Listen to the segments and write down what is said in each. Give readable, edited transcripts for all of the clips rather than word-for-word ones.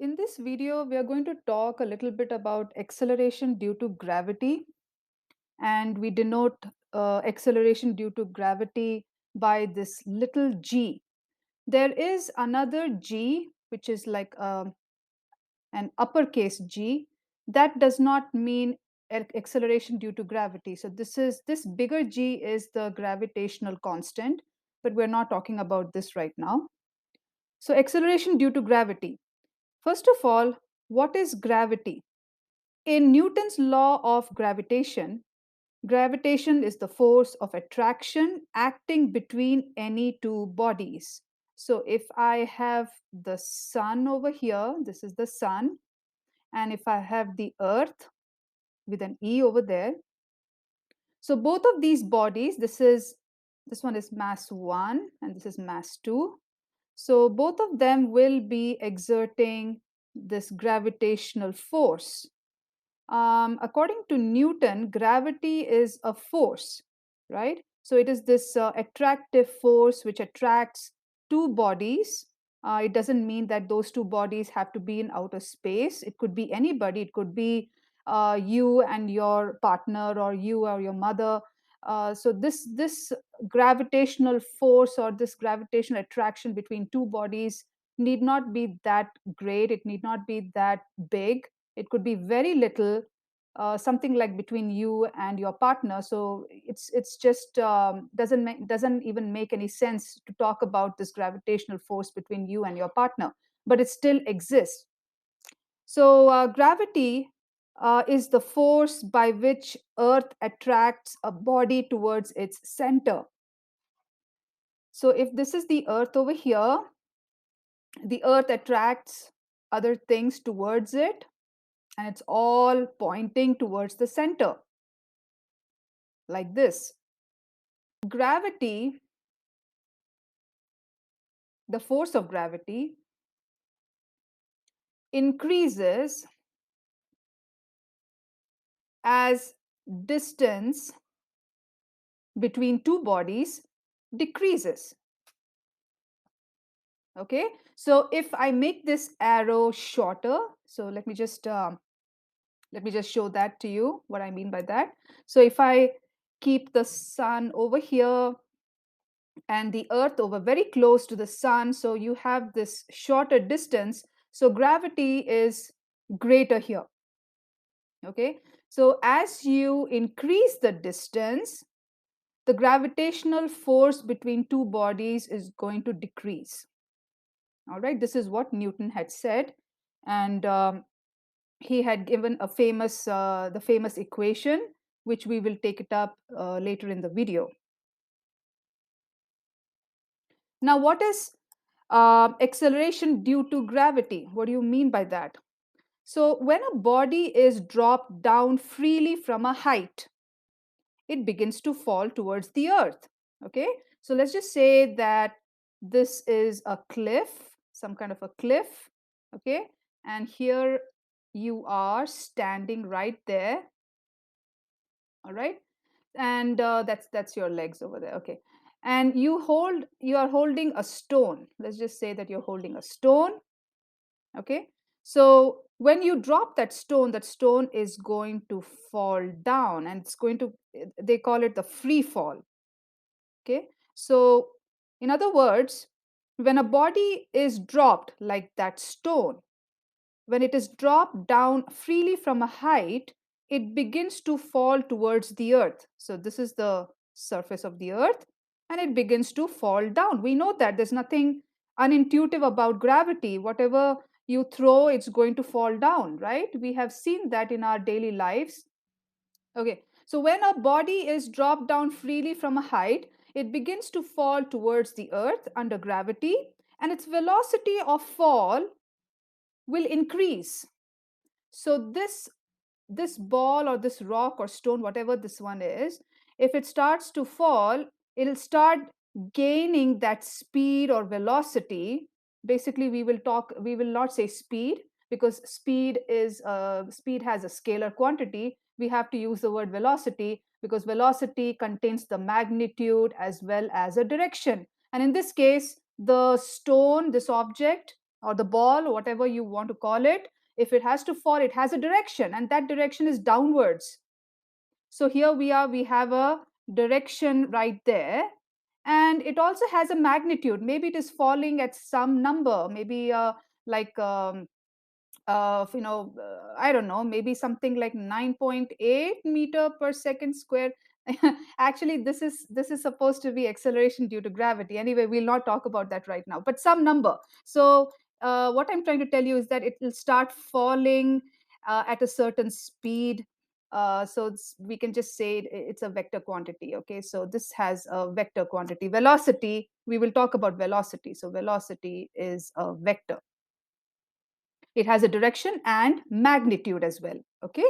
In this video, we are going to talk a little bit about acceleration due to gravity, and we denote acceleration due to gravity by this little g. There is another g, which is like an uppercase g, that does not mean acceleration due to gravity. So this bigger g is the gravitational constant, but we're not talking about this right now. So acceleration due to gravity. First of all, what is gravity? In Newton's law of gravitation, gravitation is the force of attraction acting between any two bodies. So if I have the sun over here, this is the sun, and if I have the earth with an E over there, so both of these bodies, this one is mass 1 and this is mass 2. So both of them will be exerting this gravitational force. According to Newton, gravity is a force, right? So it is this attractive force which attracts two bodies. It doesn't mean that those two bodies have to be in outer space. It could be anybody. It could be you and your partner, or you or your mother. So this gravitational force, or this gravitational attraction between two bodies, need not be that great. It need not be that big. It could be very little, something like between you and your partner. So it's just doesn't even make any sense to talk about this gravitational force between you and your partner, but it still exists. So gravity is the force by which Earth attracts a body towards its center. So if this is the Earth over here, the Earth attracts other things towards it, and it's all pointing towards the center, like this. Gravity, the force of gravity, increases as distance between two bodies decreases. Okay, so if I make this arrow shorter, so let me just show that to you, what I mean by that. So if I keep the sun over here and the earth over very close to the sun, so you have this shorter distance, so gravity is greater here. Okay, so as you increase the distance, the gravitational force between two bodies is going to decrease. All right, this is what Newton had said, and he had given a famous the famous equation, which we will take it up later in the video. Now, what is acceleration due to gravity? What do you mean by that? So when a body is dropped down freely from a height, it begins to fall towards the earth. Okay, so let's just say that this is a cliff, some kind of a cliff. Okay, and here you are standing right there. All right, and that's your legs over there. Okay, and you are holding a stone. Let's just say that you're holding a stone. Okay, so when you drop that stone is going to fall down, and it's going to, they call it the free fall. Okay, so in other words, when a body is dropped like that stone, when it is dropped down freely from a height, it begins to fall towards the earth. So this is the surface of the earth, and it begins to fall down. We know that there's nothing unintuitive about gravity. Whatever you throw, it's going to fall down, right? We have seen that in our daily lives. Okay, so when a body is dropped down freely from a height, it begins to fall towards the earth under gravity, and its velocity of fall will increase. So this ball or this rock or stone, whatever this one is, if it starts to fall, it'll start gaining that speed or velocity. Basically, we will not say speed, because speed has a scalar quantity. We have to use the word velocity, because velocity contains the magnitude as well as a direction. And in this case, the stone, this object, or the ball, whatever you want to call it, if it has to fall, it has a direction, and that direction is downwards. So here we have a direction right there. And it also has a magnitude. Maybe it is falling at some number, maybe like I don't know, maybe something like 9.8 meter per second square. Actually, this is supposed to be acceleration due to gravity. Anyway, we'll not talk about that right now, but some number. So what I'm trying to tell you is that it will start falling at a certain speed. We can just say it's a vector quantity. Okay, so this has a vector quantity. Velocity, we will talk about velocity. So velocity is a vector. It has a direction and magnitude as well. Okay,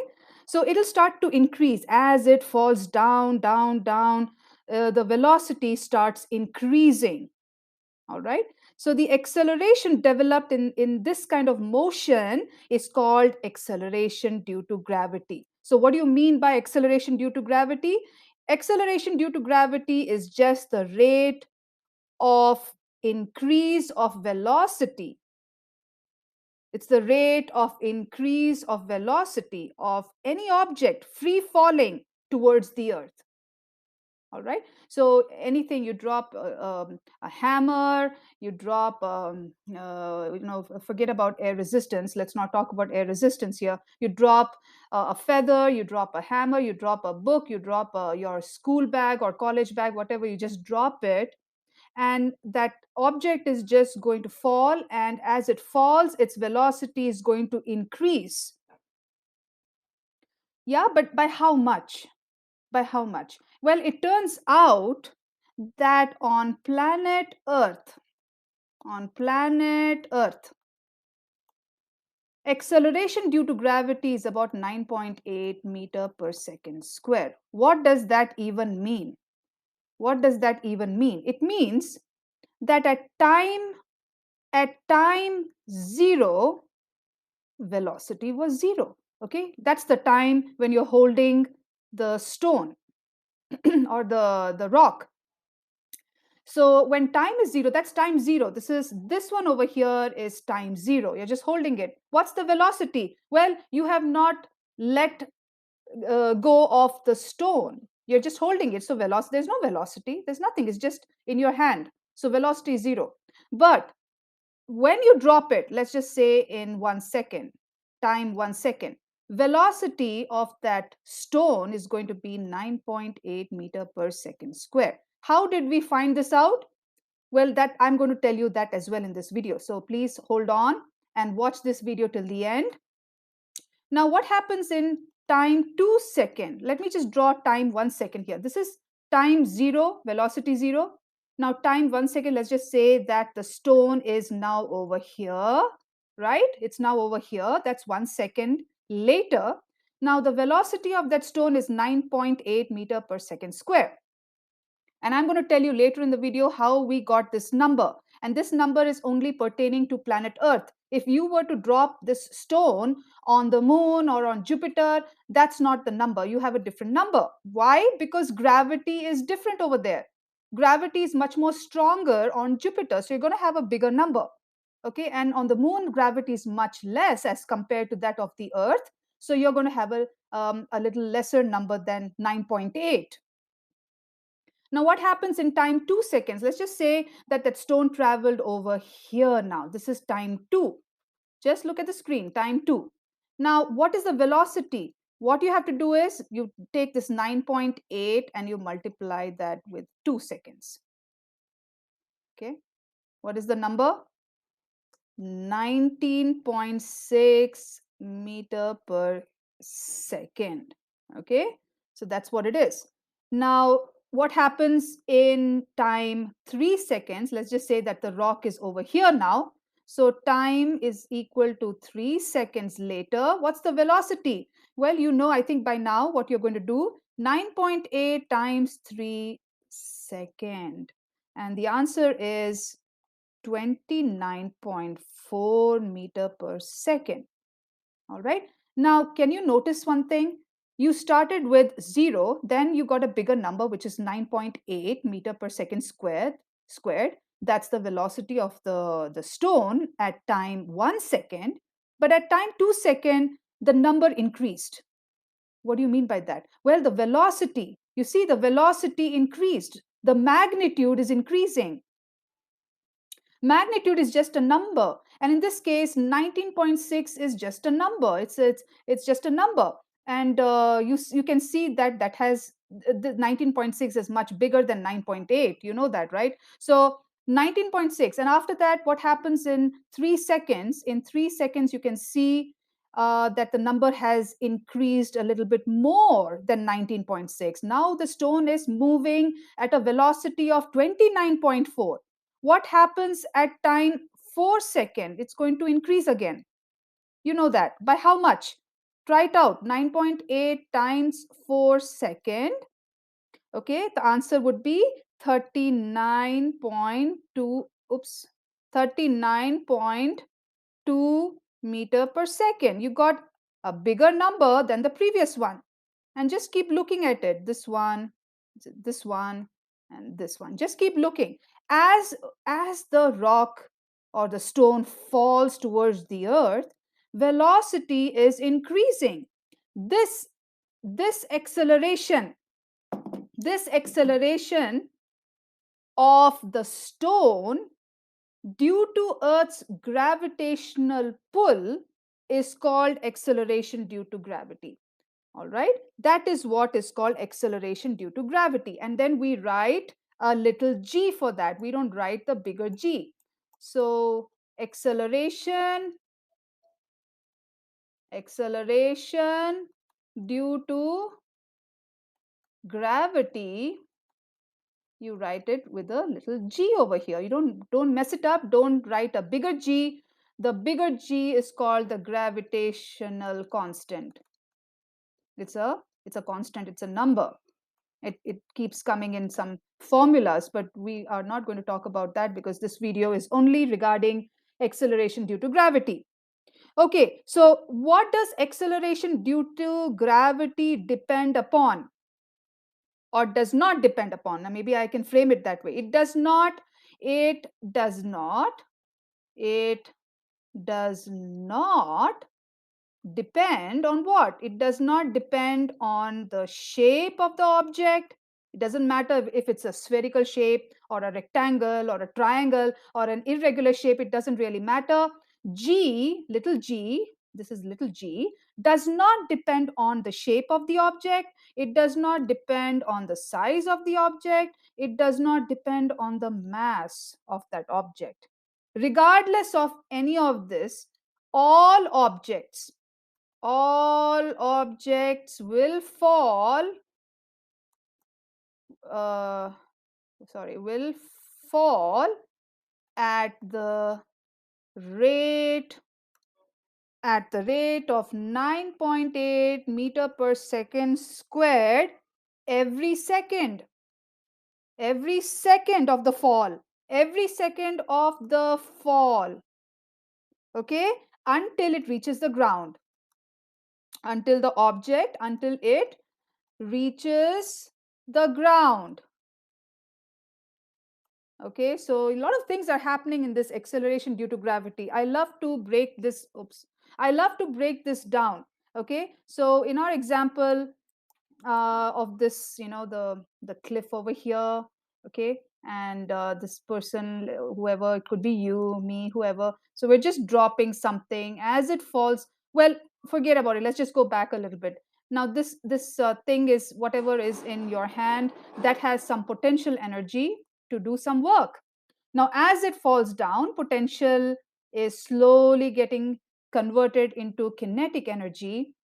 so it'll start to increase as it falls down, down, down. The velocity starts increasing. All right, so the acceleration developed in this kind of motion is called acceleration due to gravity. So what do you mean by acceleration due to gravity? Acceleration due to gravity is just the rate of increase of velocity. It's the rate of increase of velocity of any object free falling towards the earth. All right. So anything you drop a hammer, you drop, forget about air resistance. Let's not talk about air resistance here. You drop a feather, you drop a hammer, you drop a book, you drop your school bag or college bag, whatever, you just drop it, and that object is just going to fall, and as it falls its velocity is going to increase. Yeah, but by how much? By how much? Well, it turns out that on planet earth acceleration due to gravity is about 9.8 meter per second square. What does that even mean? What does that even mean? It means that at time 0 velocity was 0. Okay, that's the time when you're holding the stone or the rock. So when time is 0, that's time 0. This one over here is time 0. You're just holding it. What's the velocity? Well, you have not let go of the stone. You're just holding it. So velocity, there's no velocity. There's nothing. It's just in your hand. So velocity is 0. But when you drop it, let's just say in 1 second, time 1 second, velocity of that stone is going to be 9.8 meter per second square. How did we find this out? Well, that I'm going to tell you that as well in this video. So please hold on and watch this video till the end. Now, what happens in time 2 second? Let me just draw time 1 second here. This is time 0, velocity 0. Now, time 1 second, let's just say that the stone is now over here, right? It's now over here. That's 1 second later. Now, the velocity of that stone is 9.8 meter per second square. And I'm going to tell you later in the video how we got this number. And this number is only pertaining to planet Earth. If you were to drop this stone on the moon or on Jupiter, that's not the number. You have a different number. Why? Because gravity is different over there. Gravity is much more stronger on Jupiter. So you're going to have a bigger number. Okay. And on the moon, gravity is much less as compared to that of the Earth. So you're going to have a little lesser number than 9.8. Now, what happens in time 2 seconds? Let's just say that that stone traveled over here now. This is time 2. Just look at the screen, time 2. Now, what is the velocity? What you have to do is you take this 9.8 and you multiply that with 2 seconds. Okay. What is the number? 19.6 meter per second. Okay. So that's what it is. Now, what happens in time 3 seconds? Let's just say that the rock is over here now. So time is equal to 3 seconds later. What's the velocity? Well, you know, I think by now what you're going to do, 9.8 times 3 second. And the answer is 29.4 meter per second. All right. Now, can you notice one thing? You started with 0, then you got a bigger number, which is 9.8 meter per second squared. That's the velocity of the stone at time 1 second. But at time 2 second, the number increased. What do you mean by that? Well, the velocity, you see, the velocity increased. The magnitude is increasing. Magnitude is just a number, and in this case 19.6 is just a number. It's just a number. And you can see that that has the 19.6 is much bigger than 9.8, you know that, right? So 19.6, and after that what happens in 3 seconds? In 3 seconds you can see that the number has increased a little bit more than 19.6. Now the stone is moving at a velocity of 29.4. What happens at time 4 second? It's going to increase again. You know that. By how much? Try it out. 9.8 times 4 second. Okay, the answer would be 39.2, oops, 39.2 meter per second. You got a bigger number than the previous one. And just keep looking at it. This one, and this one. Just keep looking. As the rock or the stone falls towards the earth, velocity is increasing. This this acceleration, this acceleration of the stone due to Earth's gravitational pull is called acceleration due to gravity. All right, that is what is called acceleration due to gravity. And then we write a little g for that. We don't write the bigger G. So acceleration due to gravity, you write it with a little g over here. You don't mess it up. Don't write a bigger G. The bigger G is called the gravitational constant. It's a constant. It's a number. It keeps coming in some formulas, but we are not going to talk about that because this video is only regarding acceleration due to gravity. Okay, so what does acceleration due to gravity depend upon or does not depend upon? Now, maybe I can frame it that way. It does not, it does not, it does not depend on what? It does not depend on the shape of the object. It doesn't matter if it's a spherical shape or a rectangle or a triangle or an irregular shape. It doesn't really matter. G, little g, this is little g, does not depend on the shape of the object. It does not depend on the size of the object. It does not depend on the mass of that object. Regardless of any of this, all objects will fall uh, will fall at the rate of 9.8 meter per second squared every second. Every second of the fall. Every second of the fall. Okay, until it reaches the ground. Until it reaches the ground. Okay, so a lot of things are happening in this acceleration due to gravity. I love to break this down. Okay, so in our example of this, the cliff over here. Okay, and this person, whoever, it could be you, me, whoever. So we're just dropping something as it falls. Well, forget about it. Let's just go back a little bit. Now this thing is whatever is in your hand that has some potential energy to do some work. Now as it falls down, potential is slowly getting converted into kinetic energy.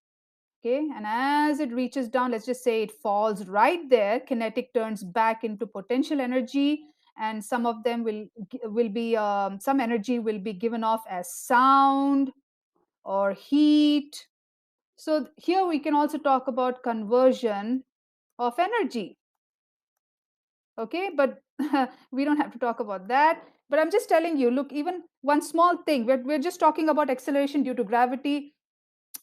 Okay, and as it reaches down, let's just say it falls right there, kinetic turns back into potential energy, and some of them will be some energy will be given off as sound or heat. So here we can also talk about conversion of energy. Okay, but we don't have to talk about that. But I'm just telling you, look, even one small thing, we're just talking about acceleration due to gravity,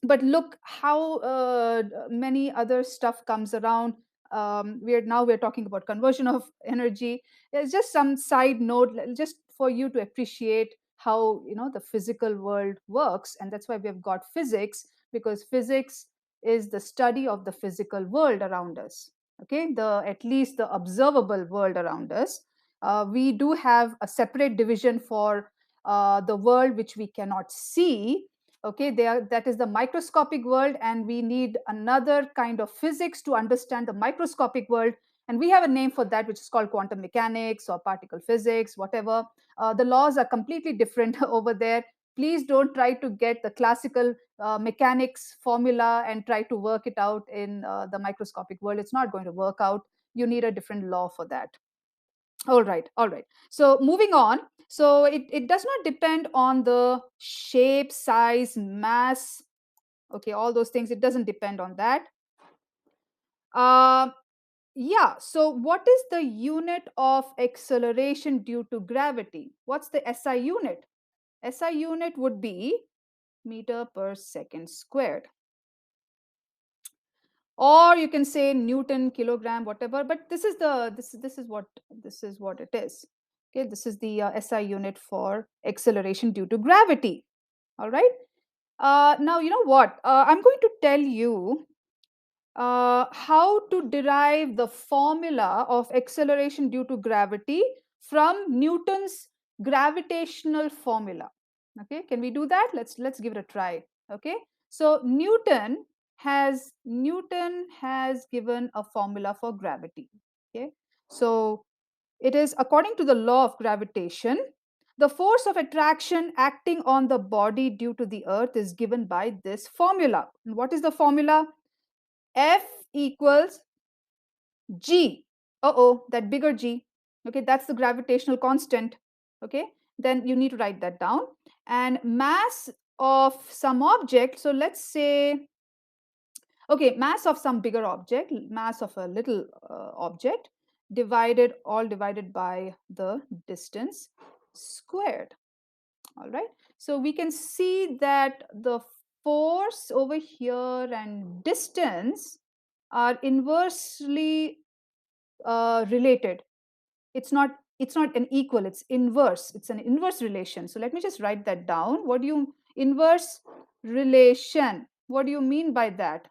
but look how many other stuff comes around. we're talking about conversion of energy. It's just some side note, just for you to appreciate how the physical world works, and that's why we have got physics, because physics is the study of the physical world around us. Okay, the at least the observable world around us. We do have a separate division for the world which we cannot see. Okay, that is the microscopic world, and we need another kind of physics to understand the microscopic world, and we have a name for that, which is called quantum mechanics or particle physics, whatever. The laws are completely different over there. Please don't try to get the classical mechanics formula and try to work it out in the microscopic world. It's not going to work out. You need a different law for that. All right, all right. So moving on. So it does not depend on the shape, size, mass. Okay, all those things. It doesn't depend on that. Uh, yeah. So what is the unit of acceleration due to gravity? What's the SI unit? SI unit would be meter per second squared, or you can say Newton, kilogram, whatever. But this is what it is. Okay, this is the SI unit for acceleration due to gravity. All right. Now you know what? I'm going to tell you how to derive the formula of acceleration due to gravity from Newton's gravitational formula. Okay, can we do that? Let's give it a try. Okay, so Newton has given a formula for gravity. Okay, so it is according to the law of gravitation. The force of attraction acting on the body due to the earth is given by this formula. And what is the formula? F equals G. Uh-oh, that bigger G. Okay, that's the gravitational constant. Okay, then you need to write that down. And mass of some object. So let's say, okay, mass of some bigger object, mass of a little object, divided by the distance squared. All right. So we can see that the force over here and distance are inversely related. It's not an equal, it's inverse. It's an inverse relation. So let me just write that down. What do you inverse relation? What do you mean by that?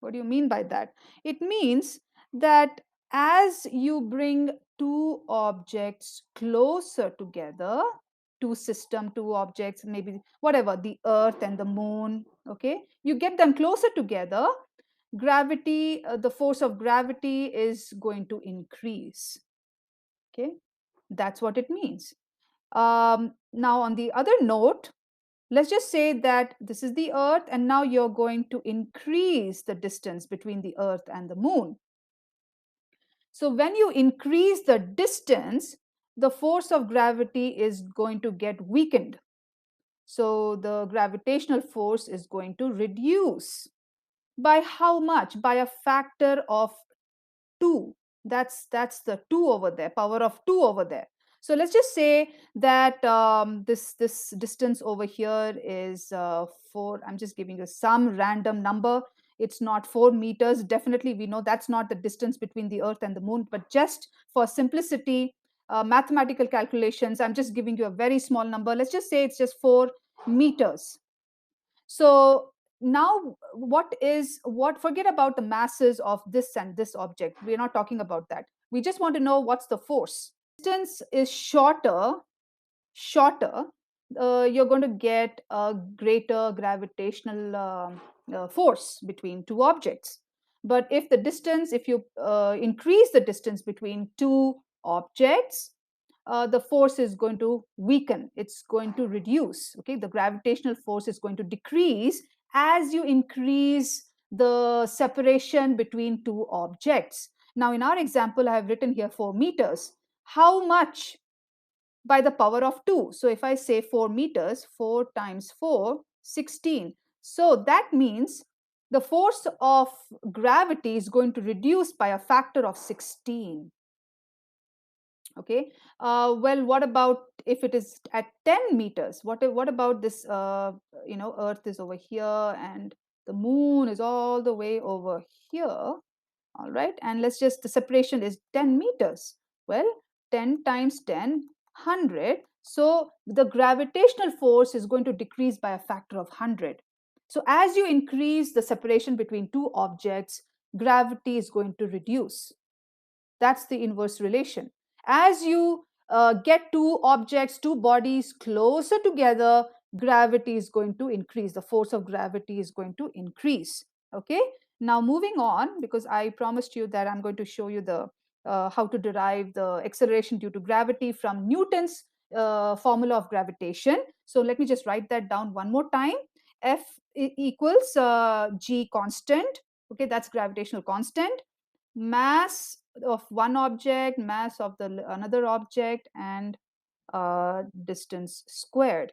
What do you mean by that? It means that as you bring two objects closer together, two objects, maybe whatever, the earth and the moon, okay, you get them closer together, gravity, the force of gravity is going to increase. Okay, that's what it means. Now, on the other note, let's just say that this is the earth, and now you're going to increase the distance between the earth and the moon. So when you increase the distance, the force of gravity is going to get weakened. So the gravitational force is going to reduce. By how much? By a factor of 2. That's the 2 over there, power of 2 over there. So let's just say that this distance over here is 4. I'm just giving you some random number. It's not 4 meters. Definitely, we know that's not the distance between the earth and the moon. But just for simplicity, mathematical calculations, I'm just giving you a very small number. Let's just say it's just 4 meters. So now forget about the masses of this and this object. We're not talking about that. We just want to know what's the force. Distance is shorter, you're going to get a greater gravitational force between two objects. But if you increase the distance between two objects, the force is going to weaken, it's going to reduce. Okay, the gravitational force is going to decrease as you increase the separation between two objects. Now, in our example, I have written here 4 meters. How much? By the power of 2. So if I say 4 meters, 4 times 4, 16. So that means the force of gravity is going to reduce by a factor of 16. Okay, well, what about if it is at 10 meters? What about this, earth is over here and the moon is all the way over here. all right, and let's just, the separation is 10 meters. Well, 10 times 10, 100. So the gravitational force is going to decrease by a factor of 100. So as you increase the separation between two objects, gravity is going to reduce. That's the inverse relation. As you get two objects, two bodies closer together, gravity is going to increase. The force of gravity is going to increase. Okay. Now moving on, because I promised you that I'm going to show you the how to derive the acceleration due to gravity from Newton's formula of gravitation. So let me just write that down one more time. F equals g constant. Okay, that's gravitational constant. Mass of one object, mass of the another object, and distance squared.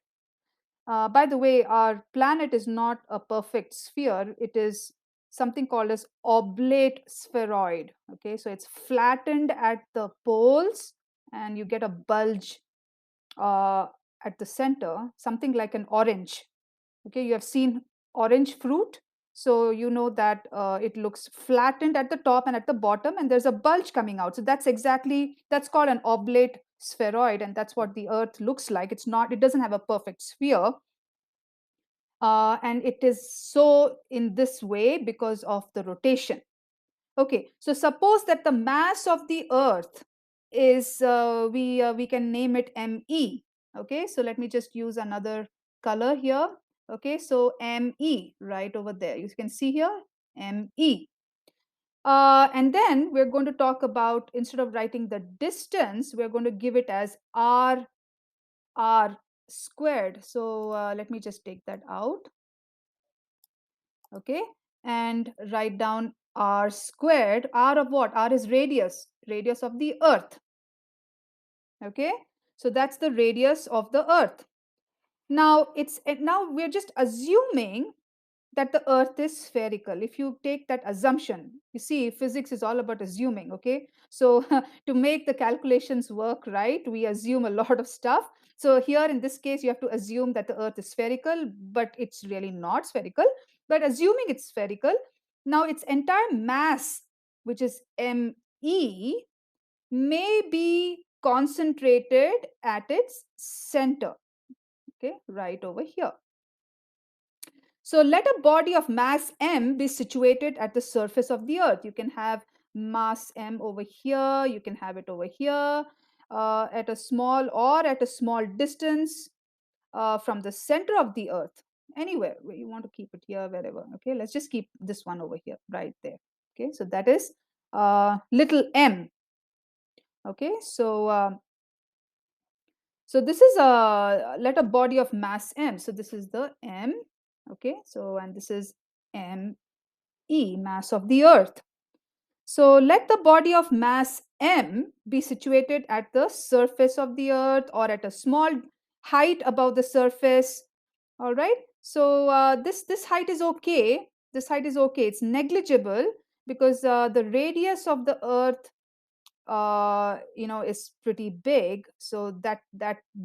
By the way, our planet is not a perfect sphere. It is something called as oblate spheroid. Okay, so it's flattened at the poles, and you get a bulge uh, at the center, something like an orange. Okay, you have seen orange fruit, so you know that it looks flattened at the top and at the bottom, and there's a bulge coming out. So that's called an oblate spheroid, and that's what the earth looks like. It doesn't have a perfect sphere, and it is so in this way because of the rotation. Okay, so suppose that the mass of the earth is, we can name it ME. Okay, so let me just use another color here. Okay, so ME right over there. You can see here ME. And then we're going to talk about, instead of writing the distance, we're going to give it as R squared. So let me just take that out. Okay, and write down r squared. R of what? R is radius of the earth. Okay, so that's the radius of the earth. Now we're just assuming that the earth is spherical. If you take that assumption, you see, physics is all about assuming. Okay, so to make the calculations work right, we assume a lot of stuff. So here in this case, you have to assume that the earth is spherical, but it's really not spherical. But assuming it's spherical, now its entire mass, which is ME, may be concentrated at its center. Okay, right over here. So let a body of mass m be situated at the surface of the earth. You can have mass m over here, you can have it over here, at a small or at a small distance from the center of the earth. Anywhere where you want to keep it, here, wherever. Okay, let's just keep this one over here, right there. Okay, so that is little m. Okay, so this is a, let a body of mass m. So this is the m. Okay, so and this is m e, mass of the earth. So let the body of mass m be situated at the surface of the earth or at a small height above the surface. All right. So this height is okay. This height is okay. It's negligible because the radius of the earth is pretty big, so that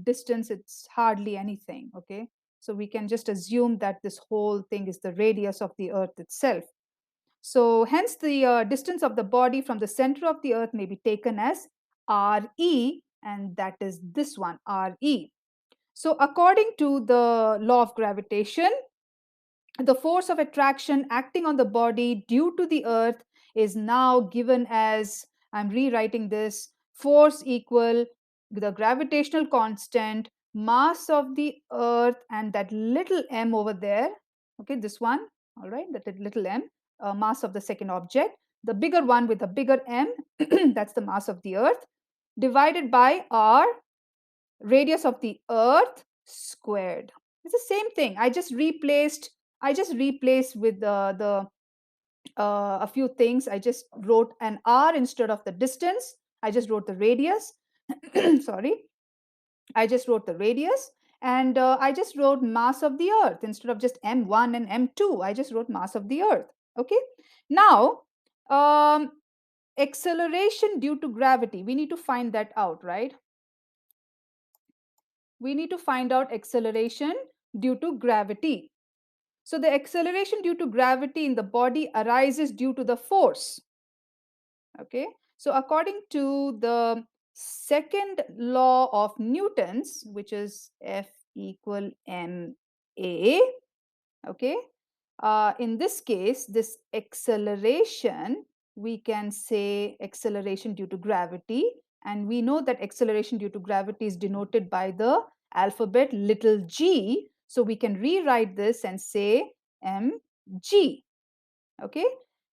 distance, it's hardly anything. Okay, so we can just assume that this whole thing is the radius of the earth itself. So hence the distance of the body from the center of the earth may be taken as RE, and that is this one, RE. So according to the law of gravitation, the force of attraction acting on the body due to the earth is now given as, I'm rewriting this, force equal the gravitational constant, mass of the earth, and that little m over there. Okay, this one, all right, that little m, mass of the second object, the bigger one with the bigger m, that's the mass of the earth, divided by r, radius of the earth squared. It's the same thing. I just replaced with the a few things. I just wrote an r instead of the distance. I just wrote the radius. Sorry, I just wrote the radius, and I just wrote mass of the earth instead of just m1 and m2. I just wrote mass of the earth. Okay, now acceleration due to gravity, we need to find that out, right? We need to find out acceleration due to gravity. So the acceleration due to gravity in the body arises due to the force. Okay, so according to the second law of Newton's, which is F equal ma, okay, in this case, this acceleration, we can say acceleration due to gravity, and we know that acceleration due to gravity is denoted by the alphabet little g, so we can rewrite this and say mg. Okay,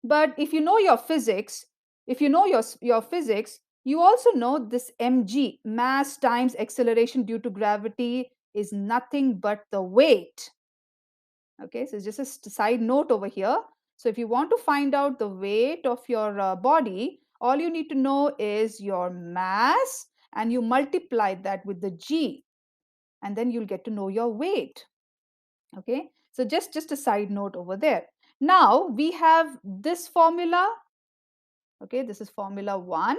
but if you know your physics, if you know your physics, you also know this mg, mass times acceleration due to gravity, is nothing but the weight. Okay, so it's just a side note over here. So if you want to find out the weight of your body, all you need to know is your mass, and you multiply that with the g, and then you'll get to know your weight. Okay, so just a side note over there. Now we have this formula. Okay, this is formula 1,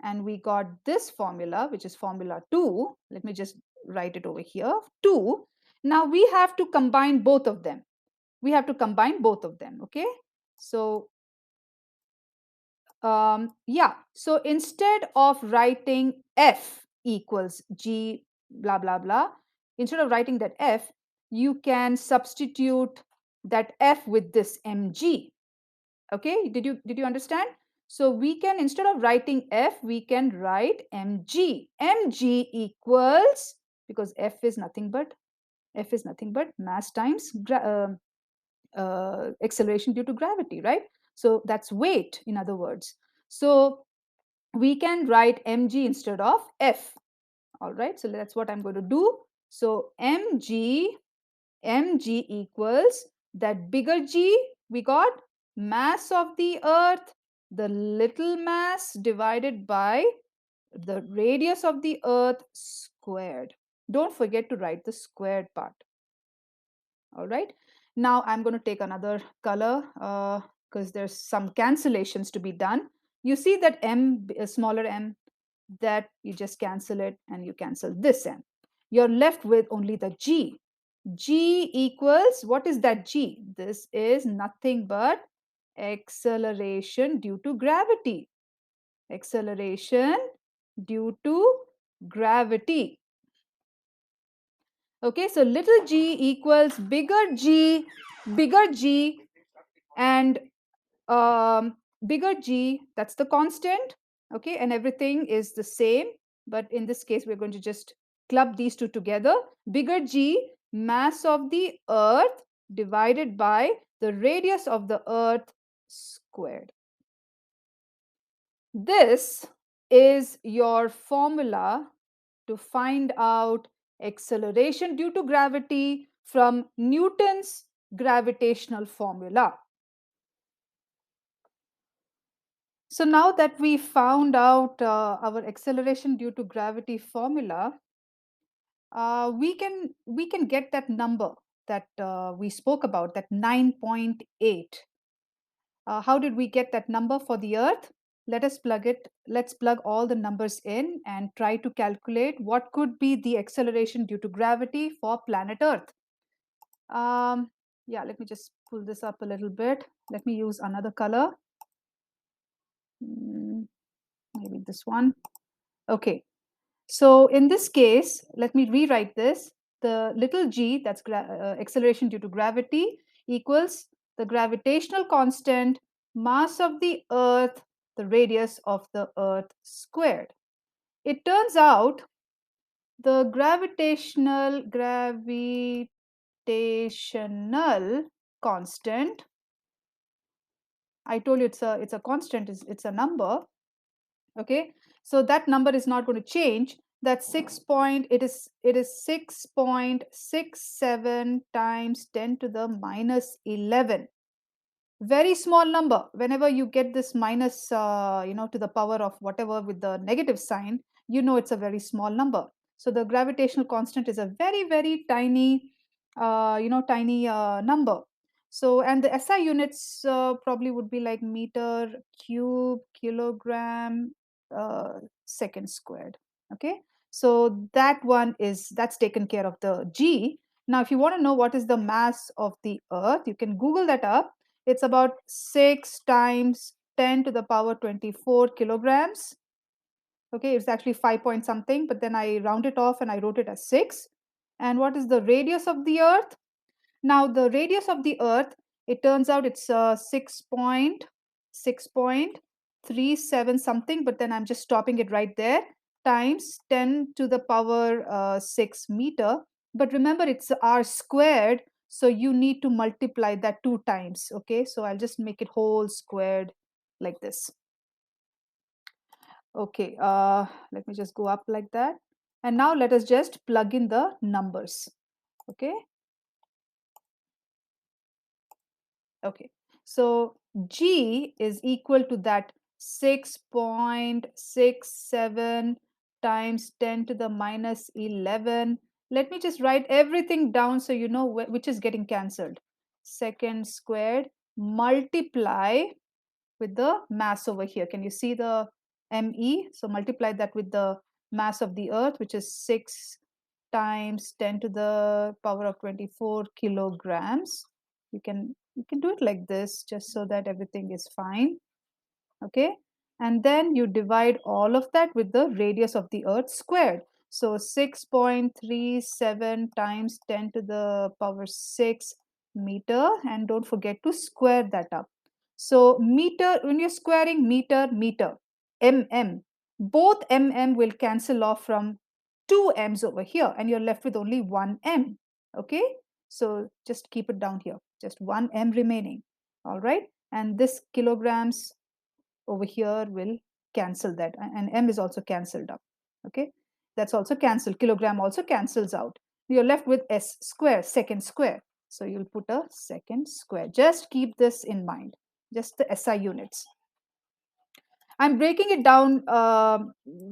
and we got this formula, which is formula 2. Let me just write it over here, 2. Now we have to combine both of them. We have to combine both of them. Okay, so yeah, so instead of writing F equals G blah blah blah, instead of writing that F, you can substitute that F with this mg. Okay, did you understand? So we can, instead of writing F, we can write mg. Mg equals, because F is nothing but mass times acceleration due to gravity, right? So that's weight, in other words. So we can write mg instead of F. All right, so that's what I'm going to do. So mg equals that bigger G we got, mass of the earth, the little mass divided by the radius of the earth squared. Don't forget to write the squared part. All right, now I'm going to take another color because there's some cancellations to be done. You see that smaller m, that you just cancel it and you cancel this m. You're left with only the G. G equals, what is that G? This is nothing but acceleration due to gravity. Acceleration due to gravity. Okay, so little g equals bigger G, and bigger G, that's the constant. Okay, and everything is the same, but in this case, we're going to just club these two together. Bigger G, mass of the earth divided by the radius of the earth squared. This is your formula to find out acceleration due to gravity from Newton's gravitational formula. So now that we found out our acceleration due to gravity formula, we can get that number that we spoke about, that 9.8. How did we get that number for the Earth? Let's plug all the numbers in and try to calculate what could be the acceleration due to gravity for planet Earth. Yeah, let me just pull this up a little bit. Let me use another color. Maybe this one. Okay. So in this case, let me rewrite this. The little g, that's acceleration due to gravity, equals the gravitational constant, mass of the Earth, the radius of the Earth squared. It turns out the gravitational constant, I told you it's a constant, it's a number. Okay, so that number is not going to change. That's 6.67 times 10 to the minus 11. Very small number. Whenever you get this minus to the power of whatever with the negative sign, you know it's a very small number. So the gravitational constant is a very, very tiny tiny number. So, and the SI units probably would be like meter cube, kilogram, second squared. Okay, so that's taken care of the G. Now if you want to know what is the mass of the Earth, you can Google that up. It's about 6 times 10 to the power 24 kilograms. Okay, it's actually 5 point something, but then I round it off and I wrote it as 6. And what is the radius of the Earth? Now, the radius of the Earth, it turns out it's 6.37 something, but then I'm just stopping it right there, times 10 to the power 6 meter. But remember, it's r squared, so you need to multiply that 2 times. Okay, so I'll just make it whole squared like this. Okay, let me just go up like that. And now let us just plug in the numbers. Okay. Okay, so G is equal to that 6.67 times 10 to the minus 11. Let me just write everything down so you know which is getting cancelled. Second squared multiply with the mass over here. Can you see the ME? So multiply that with the mass of the Earth, which is 6 times 10 to the power of 24 kilograms. You can do it like this just so that everything is fine. Okay, and then you divide all of that with the radius of the Earth squared. So 6.37 times 10 to the power 6 meter, and don't forget to square that up. So meter, when you're squaring meter, meter, mm, both mm will cancel off from two m's over here, and you're left with only one m. Okay, so just keep it down here, just one m remaining. All right, and this kilograms over here will cancel that, and m is also cancelled up. Okay, that's also cancelled. Kilogram also cancels out. You're left with s square, second square. So you'll put a second square. Just keep this in mind, just the SI units. I'm breaking it down,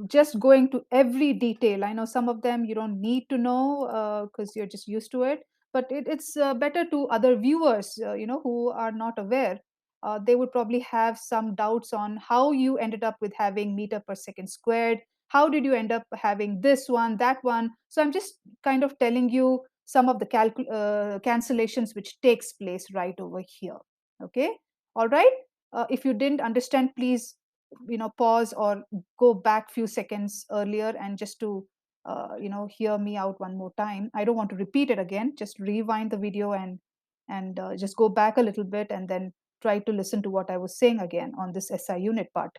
just going to every detail. I know some of them you don't need to know because you're just used to it, but it's better to other viewers, who are not aware. They would probably have some doubts on how you ended up with having meter per second squared. How did you end up having this one, that one? So I'm just kind of telling you some of the cancellations which takes place right over here. Okay, all right. If you didn't understand, please pause or go back few seconds earlier and just to hear me out one more time. I don't want to repeat it again. Just rewind the video and just go back a little bit and then try to listen to what I was saying again on this SI unit part.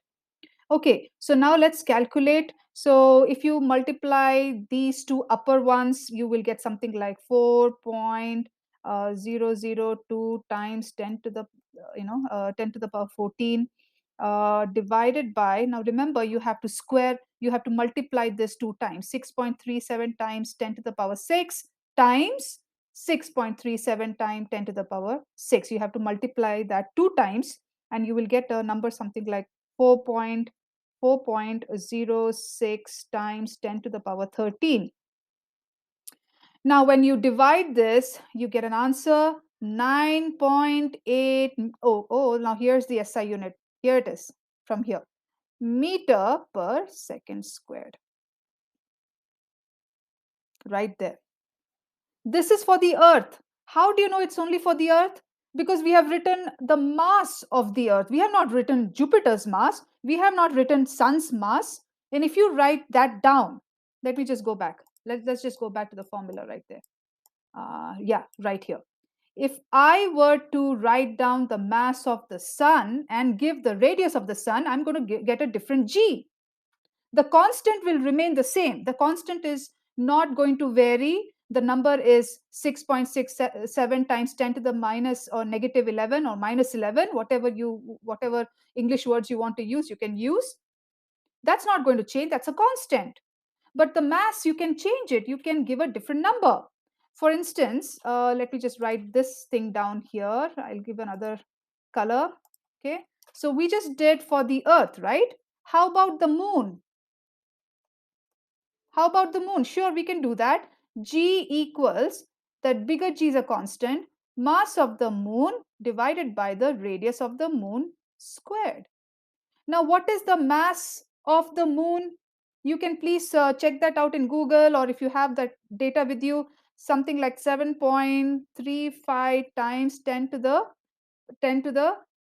Okay, so now let's calculate. So if you multiply these two upper ones, you will get something like 4.002 times 10 to the 10 to the power 14 divided by, now remember you have to square, you have to multiply this two times, 6.37 times 10 to the power 6 times 6.37 times 10 to the power 6. You have to multiply that two times and you will get a number something like 4.06 times 10 to the power 13. Now, when you divide this, you get an answer 9.8. Oh, now here's the SI unit. Here it is from here. Meter per second squared. Right there. This is for the Earth. How do you know it's only for the Earth? Because we have written the mass of the Earth. We have not written Jupiter's mass. We have not written Sun's mass. And if you write that down, let me just go back. Let's just go back to the formula right there. Yeah, right here. If I were to write down the mass of the sun and give the radius of the sun, I'm going to get a different G. The constant will remain the same. The constant is not going to vary. The number is 6.67 times 10 to the minus or negative 11 or minus 11, whatever English words you want to use, you can use. That's not going to change. That's a constant. But the mass, you can change it. You can give a different number. For instance, let me just write this thing down here. I'll give another color. Okay. So we just did for the Earth, right? How about the moon? How about the moon? Sure, we can do that. G equals, that bigger G is a constant, mass of the moon divided by the radius of the moon squared. Now, what is the mass of the moon? You can please check that out in Google, or if you have that data with you, something like 7.35 times 10 to the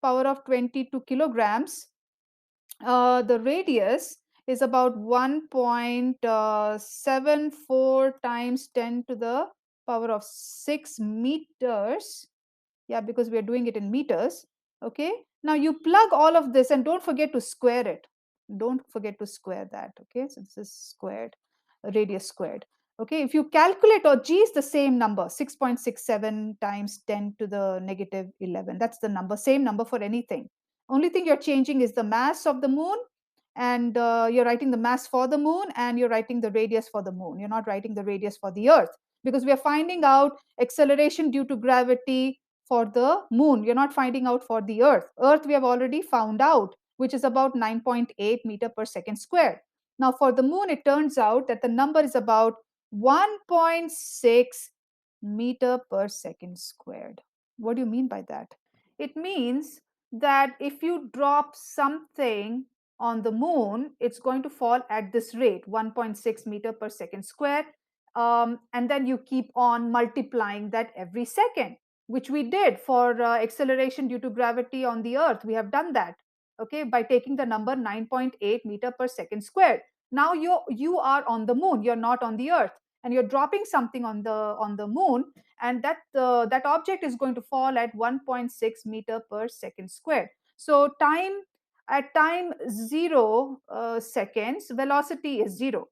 power of 22 kilograms. The radius is about 1.74 times 10 to the power of 6 meters. Yeah, because we are doing it in meters. Okay, now you plug all of this and don't forget to square it. Don't forget to square that. Okay, so this is squared, radius squared. Okay, if you calculate, or g is the same number, 6.67 times 10 to the negative 11. That's the number, same number for anything. Only thing you're changing is the mass of the moon, and you're writing the mass for the moon, and you're writing the radius for the moon. You're not writing the radius for the earth, because we are finding out acceleration due to gravity for the moon. You're not finding out for the earth. Earth we have already found out, which is about 9.8 meter per second squared. Now for the moon, it turns out that the number is about 1.6 meter per second squared. What do you mean by that? It means that if you drop something on the moon, it's going to fall at this rate, 1.6 meter per second squared. And then you keep on multiplying that every second, which we did for acceleration due to gravity on the earth. We have done that, okay, by taking the number 9.8 meter per second squared. Now you are on the moon, you're not on the earth, and you're dropping something on the moon, and that object is going to fall at 1.6 meter per second squared. So at time 0 seconds, velocity is 0.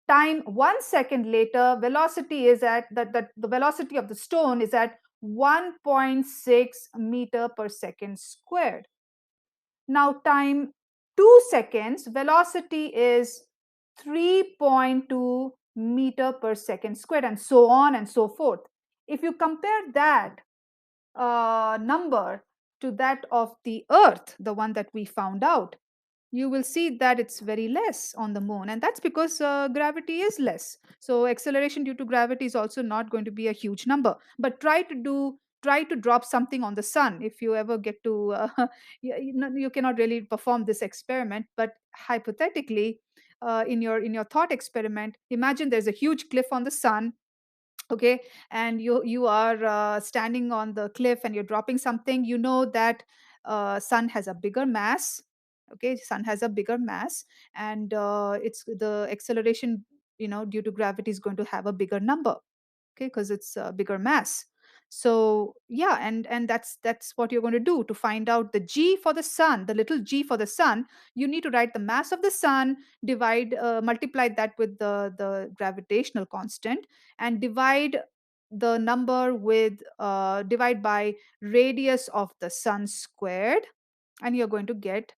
Time 1 second later, velocity is at the velocity of the stone is at 1.6 meter per second squared. Now time 2 seconds, velocity is 3.2 meter per second squared, and so on and so forth. If you compare that number to that of the earth, the one that we found out, you will see that it's very less on the moon, and that's because gravity is less. So acceleration due to gravity is also not going to be a huge number. But try to drop something on the sun. If you ever get to you cannot really perform this experiment, but hypothetically, in your thought experiment, imagine there's a huge cliff on the sun. Okay, and you are standing on the cliff and you're dropping something. You know that sun has a bigger mass. Okay, sun has a bigger mass, and it's the acceleration, due to gravity, is going to have a bigger number. Okay, because it's a bigger mass. So yeah, and that's what you're going to do to find out the g for the sun, the little g for the sun. You need to write the mass of the sun, multiply that with the gravitational constant, and divide the number with divide by radius of the sun squared, and you're going to get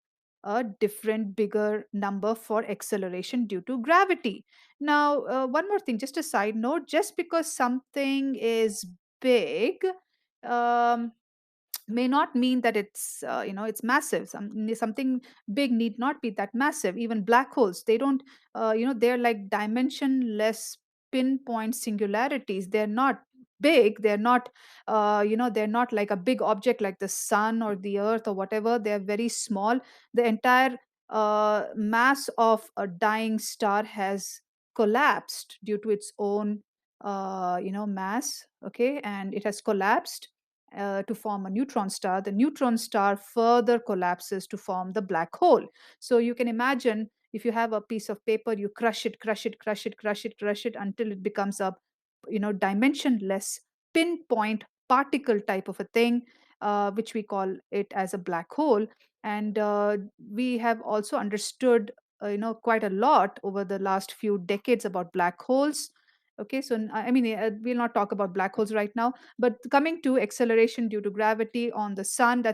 a different bigger number for acceleration due to gravity. Now, one more thing, just a side note, just because something is big, um, may not mean that it's massive. Something big need not be that massive. Even black holes, they don't they're like dimensionless pinpoint singularities. They're not big. They're not they're not like a big object like the sun or the earth or whatever. They're very small. The entire mass of a dying star has collapsed due to its own mass. Okay, and it has collapsed to form a neutron star. The neutron star further collapses to form the black hole. So you can imagine, if you have a piece of paper, you crush it, crush it, crush it, crush it, crush it until it becomes a dimensionless pinpoint particle type of a thing, which we call it as a black hole. And we have also understood quite a lot over the last few decades about black holes. Okay, so I mean, we'll not talk about black holes right now, but coming to acceleration due to gravity on the sun,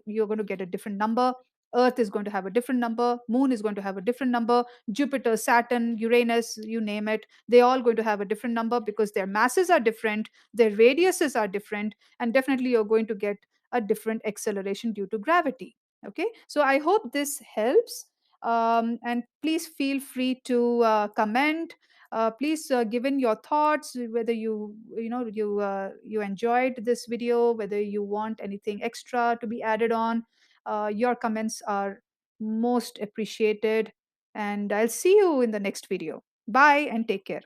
you're going to get a different number. Earth is going to have a different number. Moon is going to have a different number. Jupiter, Saturn, Uranus, you name it, they all going to have a different number because their masses are different, their radiuses are different, and definitely you're going to get a different acceleration due to gravity. Okay, so I hope this helps. And please feel free to comment. Please give in your thoughts, whether you enjoyed this video, whether you want anything extra to be added on. Your comments are most appreciated, and I'll see you in the next video. Bye and take care.